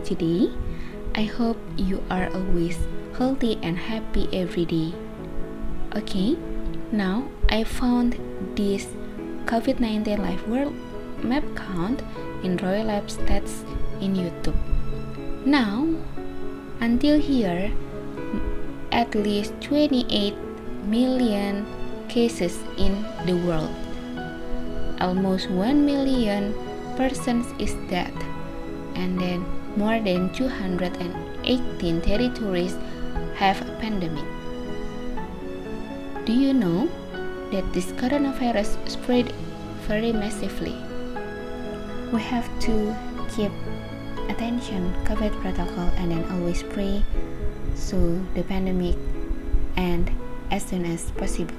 today. I hope you are always healthy and happy every day. Okay, now I found this COVID-19 live world map count in Royal Lab Stats in YouTube. Now, until here, at least 28 million cases in the world. Almost 1 million persons is dead, and then more than 218 territories have a pandemic. Do you know that this coronavirus spread very massively? We have to keep attention COVID protocol and then always pray so the pandemic end as soon as possible.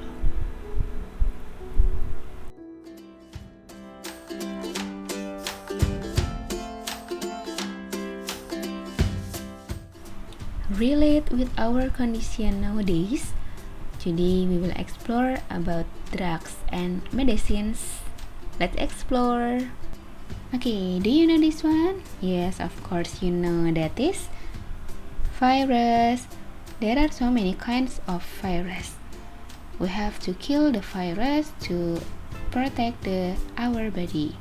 Relate with our condition nowadays. Today we will explore about drugs and medicines. Let's explore. Okay, do you know this one? Yes, of course you know that is virus. There are so many kinds of virus. We have to kill the virus to protect our body.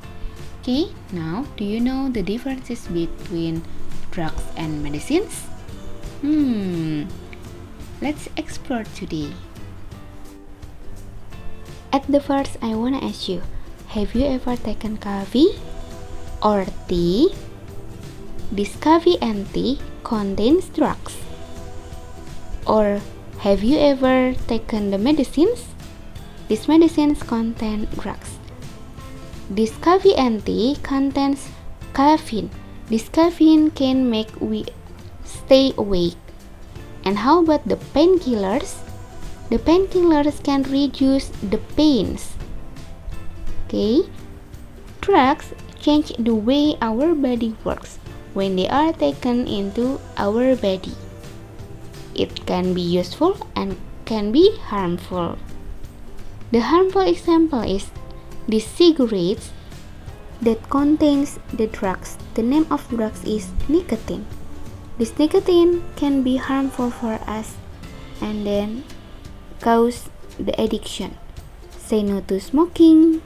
Okay, now do you know the differences between drugs and medicines? Let's explore today. At the first, I wanna ask you, have you ever taken coffee or tea? This coffee and tea contains drugs. Or have you ever taken the medicines? These medicines contain drugs. This coffee and tea contains caffeine. This caffeine can make we stay awake. And how about the painkillers? The painkillers can reduce the pains. Okay? Drugs change the way our body works when they are taken into our body. It can be useful and can be harmful. The harmful example is the cigarettes that contains the drugs. The name of drugs is nicotine. This nicotine can be harmful for us and then cause the addiction. Say no to smoking.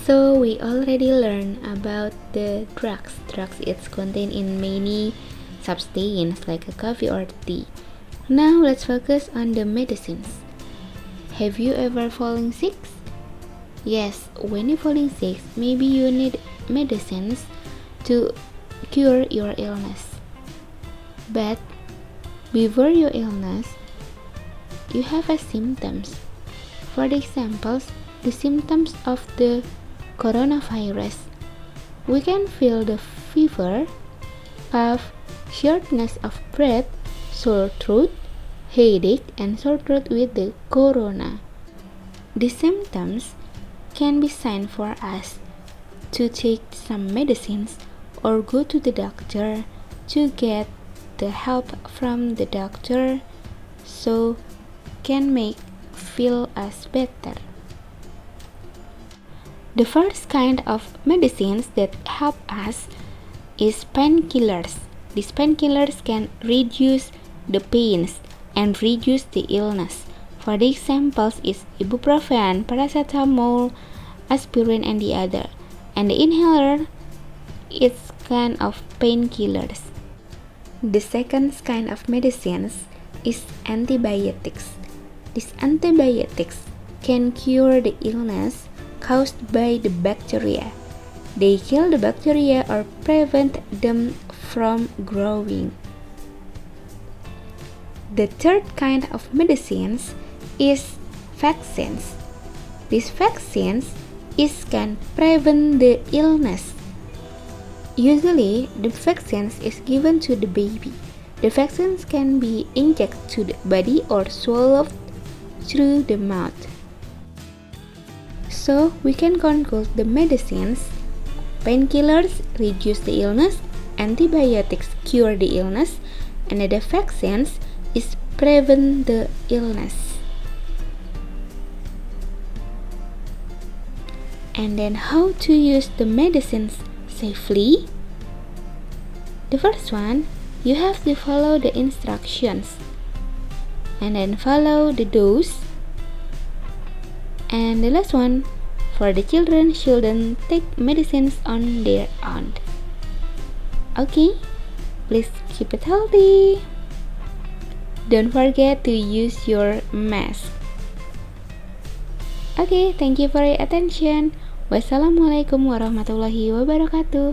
So we already learned about the drugs. Drugs is contained in many substances like a coffee or tea. Now let's focus on the medicines. Have you ever fallen sick? Yes, when you're falling sick, maybe you need medicines to cure your illness. But before your illness, you have symptoms. For the examples, the symptoms of the coronavirus. We can feel the fever, cough, shortness of breath, sore throat, headache, and sore throat with the corona. The symptoms can be sign for us to take some medicines or go to the doctor to get the help from the doctor so can make feel us better. The first kind of medicines that help us is painkillers. These painkillers can reduce the pains and reduce the illness. For the examples is ibuprofen, paracetamol, aspirin, and the other. And the inhaler is kind of painkillers. The second kind of medicines is antibiotics. These antibiotics can cure the illness caused by the bacteria. They kill the bacteria or prevent them from growing. The third kind of medicines is vaccines. These vaccines can prevent the illness. Usually, the vaccines is given to the baby. The vaccines can be injected to the body or swallowed through the mouth. So, we can conclude the medicines. Painkillers reduce the illness, antibiotics cure the illness, and the vaccines is prevent the illness. And then how to use the medicines safely? The first one, you have to follow the instructions and then follow the dose. And the last one, for the children shouldn't take medicines on their own. Okay, please keep it healthy. Don't forget to use your mask. Okay, thank you for your attention. Wassalamualaikum warahmatullahi wabarakatuh.